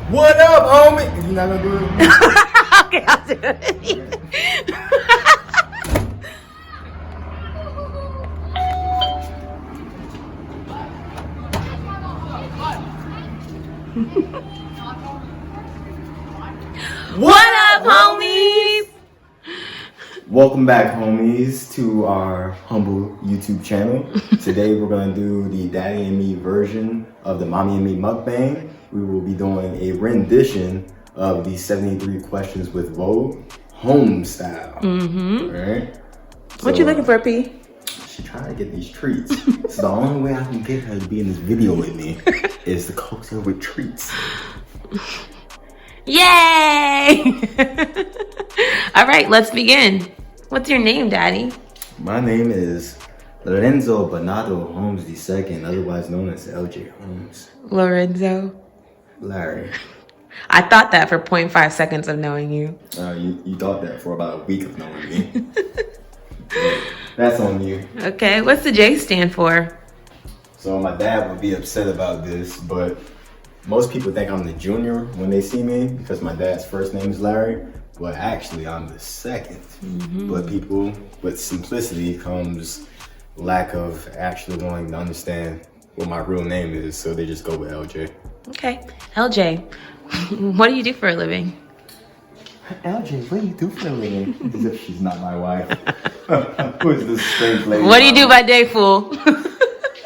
What up, homie? You're not gonna do it? Okay, I'll do it. What up, homies? Welcome back, homies, to our humble YouTube channel. Today we're gonna do the Daddy and Me version of the Mommy and Me Mukbang. We will be doing a rendition of the 73 questions with Vogue, Holmes style. All right? What you looking for, P? She trying to get these treats. So the only way I can get her to be in this video with me is to coax her with treats. Yay! All right, let's begin. What's your name, Daddy? My name is Lorenzo Bernardo Holmes II, otherwise known as LJ Holmes. Lorenzo. Larry. I thought that for 0.5 seconds of knowing you. You thought that for about a week of knowing me. That's on you. Okay, what's the J stand for? So my dad would be upset about this, but most people think I'm the junior when they see me because my dad's first name is Larry, but actually I'm the second. But people, with simplicity comes lack of actually wanting to understand what my real name is, so they just go with LJ. Okay, LJ, what do you do for a living? LJ, what do you do for a living? As if she's not my wife. Who is this strange lady? What do you do by day, fool?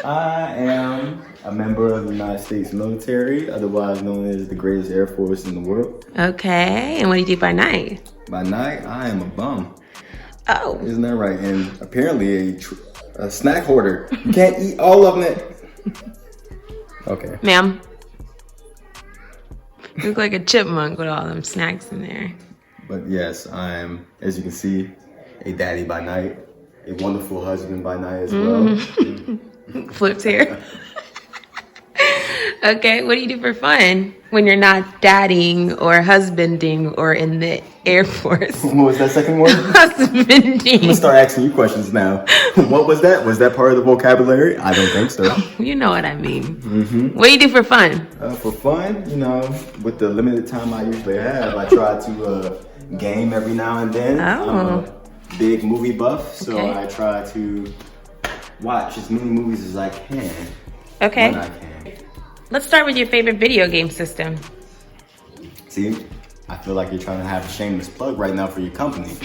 I am a member of the United States military, otherwise known as the greatest air force in the world. Okay, and what do you do by night? By night, I am a bum. Oh. Isn't that right? And apparently a snack hoarder. You can't eat all of it. Okay. Ma'am. You look like a chipmunk with all them snacks in there. But yes, I am, as you can see, a daddy by night, a wonderful husband by night as well. Flips here. Okay, what do you do for fun when you're not dadding or husbanding or in the Air Force? What was that second word? Husbanding. I'm gonna start asking you questions now. What was that? Was that part of the vocabulary? I don't think so. You know what I mean. What do you do for fun? For fun, you know, with the limited time I usually have, I try to game every now and then. Oh. I'm a big movie buff, so Okay. I try to watch as many movies as I can. Okay. When I can. Let's start with your favorite video game system. See, I feel like you're trying to have a shameless plug right now for your company.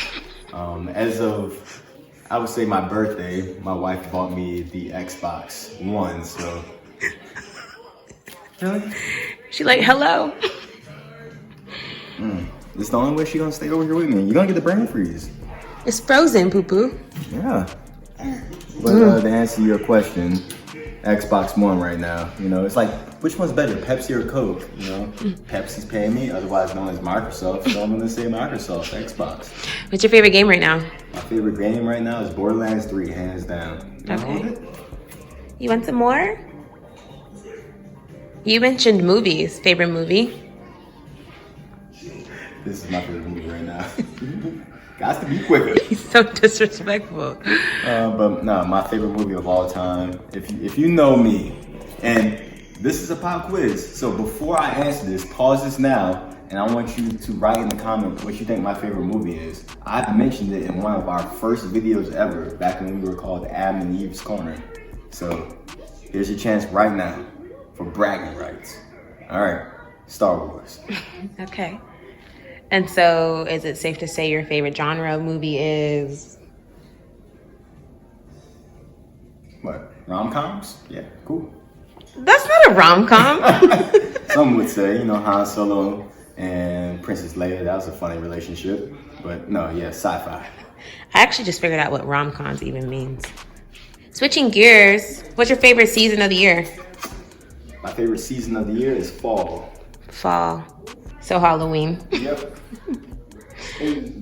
As of, I would say my birthday, my wife bought me the Xbox One, so. Really? She like, hello. It's the only way she's gonna stay over here with me. You're gonna get the brain freeze. It's frozen, poo-poo. Yeah. But to answer your question, Xbox One right now, you know, it's like, which one's better, Pepsi or Coke? You know, Pepsi's paying me, otherwise known as Microsoft, so I'm gonna say Microsoft, Xbox. What's your favorite game right now? My favorite game right now is Borderlands 3, hands down. You wanna hold it? You want some more? You mentioned movies. Favorite movie? This is my favorite movie right now. Got to be quicker. He's so disrespectful. But no, my favorite movie of all time, if you know me, and this is a pop quiz, so before I answer this, pause this now, and I want you to write in the comment what you think my favorite movie is. I've mentioned it in one of our first videos ever, back when we were called Adam and Eve's Corner. So here's your chance right now for bragging rights. All right, Star Wars. Okay. And so, is it safe to say your favorite genre of movie is? What, rom-coms? Yeah, cool. That's not a rom-com. Some would say, you know, Han Solo and Princess Leia, that was a funny relationship. But no, yeah, sci-fi. I actually just figured out what rom-coms even means. Switching gears, what's your favorite season of the year? My favorite season of the year is fall. Fall. So Halloween. Yep. Hey,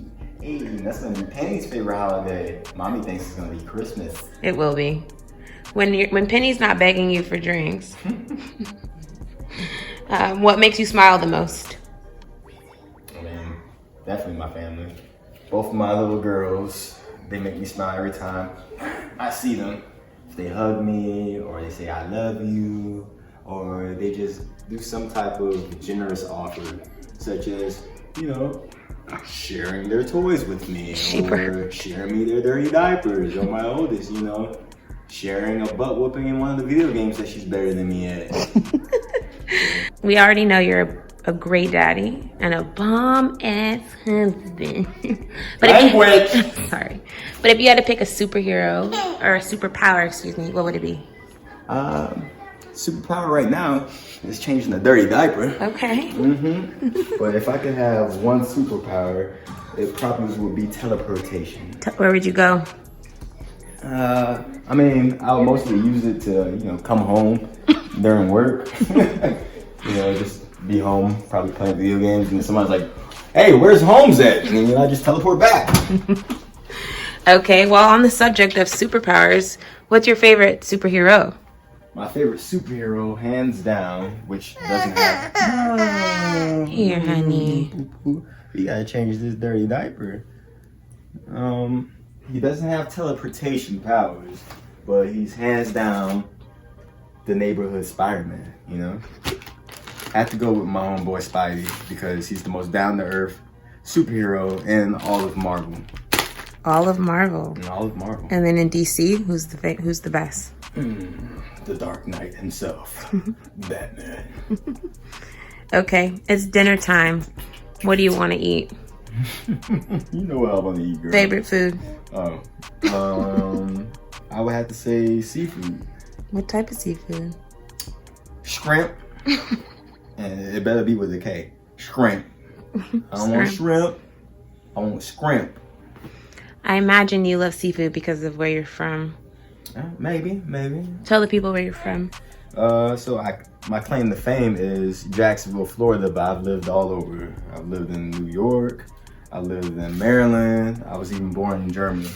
that's gonna be Penny's favorite holiday. Mommy thinks it's gonna be Christmas. It will be. When Penny's not begging you for drinks. What makes you smile the most? I mean, definitely my family. Both of my little girls, they make me smile every time I see them. If they hug me, or they say I love you, or they just do some type of generous offer, such as, you know, sharing their toys with me, or sharing me their dirty diapers, or my oldest, you know, sharing a butt whooping in one of the video games that she's better than me at. We already know you're a great daddy and a bomb-ass husband. Sorry. But if you had to pick a superhero, or a superpower, excuse me, what would it be? Superpower right now is changing the dirty diaper. Okay. But if I could have one superpower, it probably would be teleportation. Where would you go? I mean, I would mostly use it to, you know, come home during work. You know, just be home, probably playing video games, and then somebody's like, "Hey, where's Holmes at?" And then I just teleport back. Okay, well, on the subject of superpowers, what's your favorite superhero? My favorite superhero, hands down, which doesn't have... Here, honey. You gotta change this dirty diaper. He doesn't have teleportation powers, but he's hands down the neighborhood Spider-Man, you know? I have to go with my homeboy Spidey because he's the most down-to-earth superhero in all of Marvel. All of Marvel. In all of Marvel. And then in DC, who's the best? The Dark Knight himself, Batman. Okay, it's dinner time. What do you want to eat? You know what I want to eat, girl. Favorite food? I would have to say seafood. What type of seafood? Shrimp. And it better be with a K. Shrimp. I don't want shrimp. I want scrimp. I imagine you love seafood because of where you're from. Maybe. Tell the people where you're from. My claim to fame is Jacksonville, Florida, but I've lived all over. I've lived in New York. I lived in Maryland. I was even born in Germany.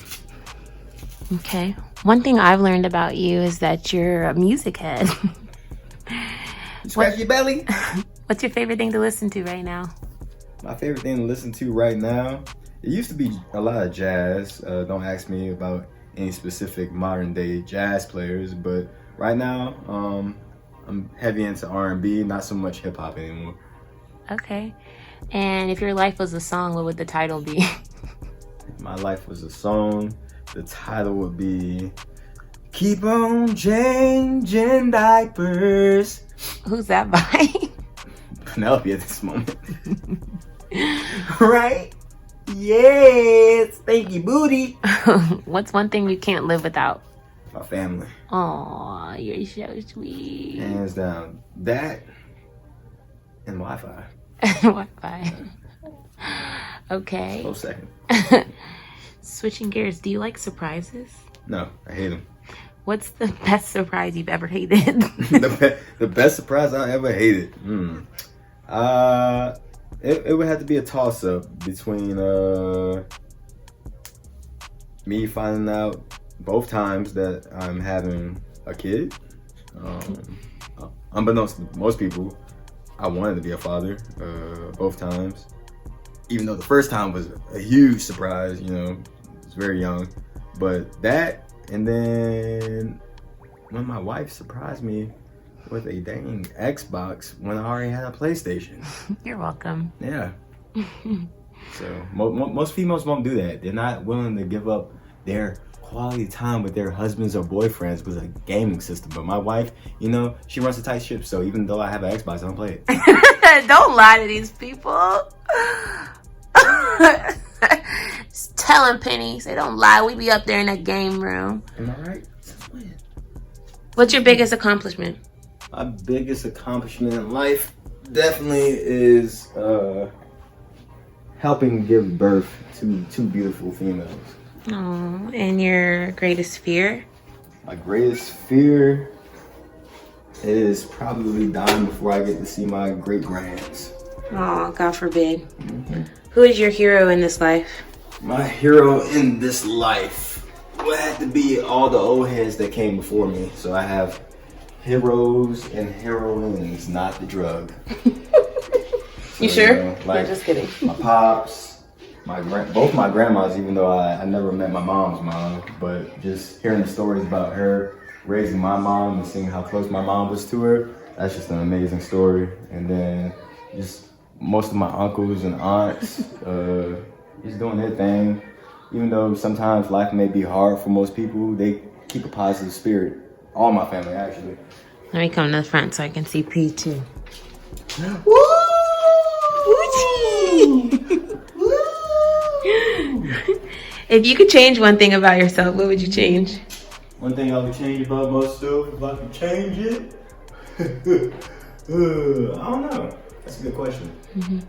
Okay. One thing I've learned about you is that you're a music head. You scratch your belly? What's your favorite thing to listen to right now? My favorite thing to listen to right now, it used to be a lot of jazz. Don't ask me about any specific modern day jazz players, but right now, I'm heavy into R&B, not so much hip hop anymore. Okay. And if your life was a song, what would the title be? If my life was a song, the title would be Keep on Changing Diapers. Who's that by? Penelope at this moment. Right? Yes, thank you, booty. What's one thing you can't live without? My family. Aw, you're so sweet. Hands down. That and Wi-Fi. Wi-Fi. Okay. Close second. Switching gears, do you like surprises? No, I hate them. What's the best surprise you've ever hated? The best surprise I ever hated? It would have to be a toss-up between me finding out both times that I'm having a kid. Unbeknownst to most people, I wanted to be a father both times. Even though the first time was a huge surprise, you know, I was very young. But that, and then when my wife surprised me with a dang Xbox when I already had a PlayStation. You're welcome. Yeah. So most females won't do that. They're not willing to give up their quality time with their husbands or boyfriends with a gaming system. But my wife, you know, she runs a tight ship. So even though I have an Xbox, I don't play it. Don't lie to these people. Just tell them, Penny. Say don't lie. We be up there in that game room. Am I right? What's your biggest accomplishment? My biggest accomplishment in life definitely is helping give birth to two beautiful females. Oh, and your greatest fear? My greatest fear is probably dying before I get to see my great-grands. Oh, God forbid. Mm-hmm. Who is your hero in this life? My hero in this life would have to be all the old heads that came before me. So I have heroes and heroines, not the drug. You sure? You know, like, no, just kidding. My pops, both my grandmas, even though I never met my mom's mom, but just hearing the stories about her raising my mom and seeing how close my mom was to her, that's just an amazing story. And then just most of my uncles and aunts, just doing their thing. Even though sometimes life may be hard for most people, they keep a positive spirit. All my family, actually. Let me come to the front so I can see P too. Woo! If you could change one thing about yourself, what would you change? One thing I would change about myself, if I could change it, I don't know. That's a good question.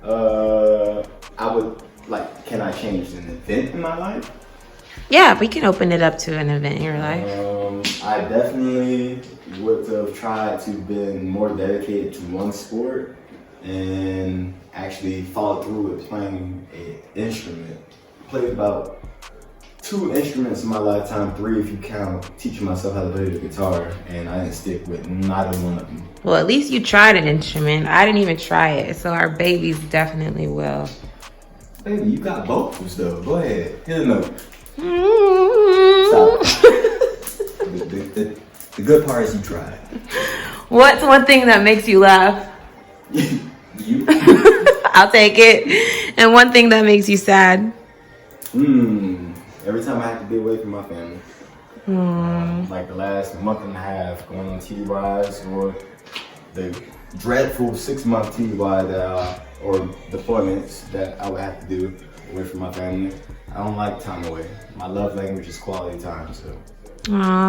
I would, like, can I change an event in my life? Yeah, we can open it up to an event in your life. I definitely would have tried to been more dedicated to one sport and actually follow through with playing an instrument. Played about 2 instruments in my lifetime, 3 if you count teaching myself how to play the guitar, and I didn't stick with neither one of them. Well, at least you tried an instrument. I didn't even try it, so our babies definitely will. Baby, you got vocals though. Go ahead, hit a note. Mm-hmm. Stop. the good part is you tried. What's one thing that makes you laugh? You? I'll take it. And one thing that makes you sad? Every time I have to be away from my family. Like the last month and a half going on TDYs, or the dreadful 6-month TDY or deployments that I would have to do away from my family. I don't like time away. My love language is quality time, so.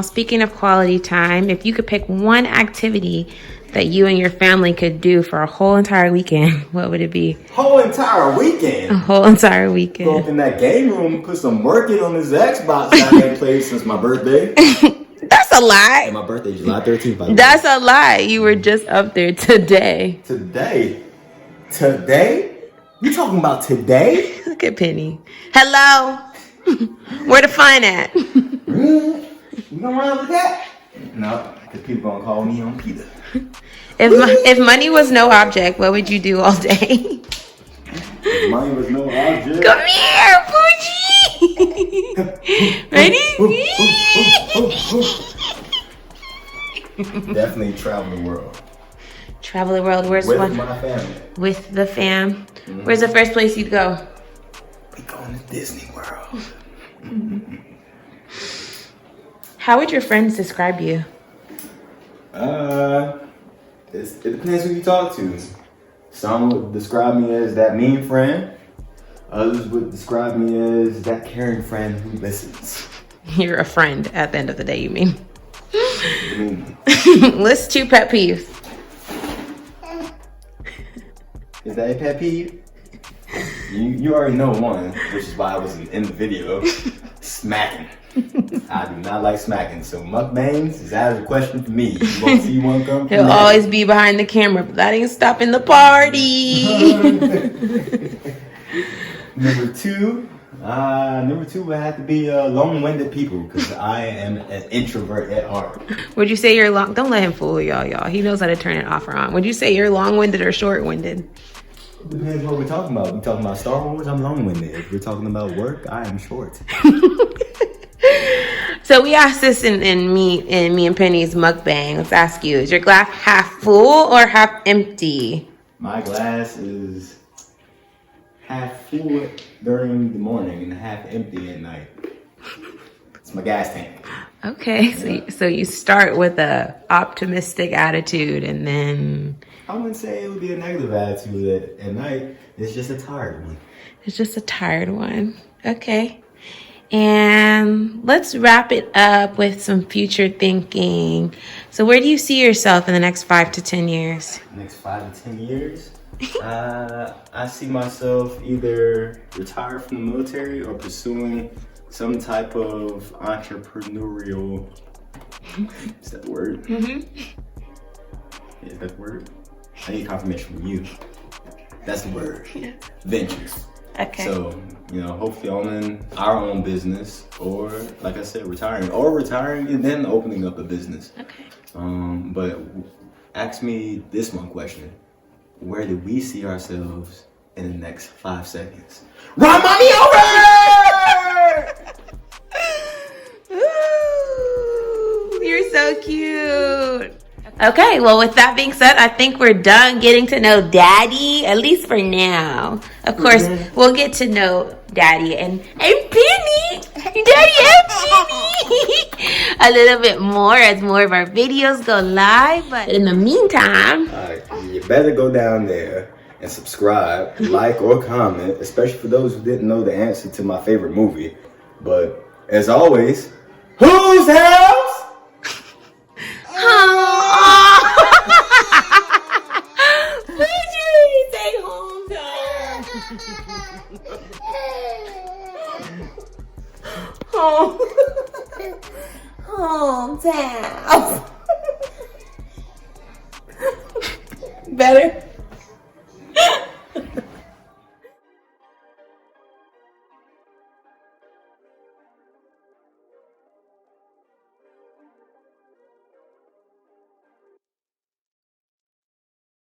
Speaking of quality time, if you could pick one activity that you and your family could do for a whole entire weekend, what would it be? Whole entire weekend? A whole entire weekend. Go up in that game room, put some work in on this Xbox I haven't played since my birthday. That's a lie. And my birthday is July 13th, by the way. That's a lie. You were just up there today. Today? You talking about today? Look at Penny. Hello. Where the fun at? You gonna run with that? No, because people gonna call me on Peter. If money was no object, what would you do all day? If money was no object. Come here, Fuji. Ready? Definitely travel the world. Travel the world. Where's With one? my family. With the fam. Where's the first place you'd go? We going to Disney World. How would your friends describe you? It depends who you talk to. Some would describe me as that mean friend. Others would describe me as that caring friend who listens. You're a friend at the end of the day, you mean? Mm. List 2 pet peeves. Is that a pet peeve? You already know one, which is why I was in the video. Smacking. I do not like smacking, so mukbangs is out of the question for me. You won't see one come from He'll that. always be behind the camera, but that ain't stopping the party. Number two would have to be long-winded people, because I am an introvert at heart. Would you say you're long? Don't let him fool y'all. He knows how to turn it off or on. Would you say you're long-winded or short-winded? Depends what we're talking about. We're talking about Star Wars, I'm long-winded. If we're talking about work, I am short. So we asked this in me and Penny's mukbang. Let's ask you: is your glass half full or half empty? My glass is half full during the morning and half empty at night. It's my gas tank. Okay, so you start with a optimistic attitude, and then I wouldn't say it would be a negative attitude at night. It's just a tired one. it's just a tired one. Okay. And let's wrap it up with some future thinking. So where do you see yourself in the next 5 to 10 years? Next 5 to 10 years, I see myself either retired from the military or pursuing some type of entrepreneurial. Is that the word? Mm-hmm. Is that the word? I need confirmation from you. That's the word. Yeah. Ventures. Okay. So, hopefully owning our own business, or like I said, retiring and then opening up a business. Okay. But ask me this one question. Where do we see ourselves in the next 5 seconds? Run mommy over! Ooh, you're so cute. Okay, well, with that being said, I think we're done getting to know Daddy, at least for now. Of course, we'll get to know Daddy and Penny, Daddy and Penny, a little bit more as more of our videos go live. But in the meantime, you better go down there and subscribe, like, or comment, especially for those who didn't know the answer to my favorite movie. But as always, whose house? Did you say hometown? Hometown. Better.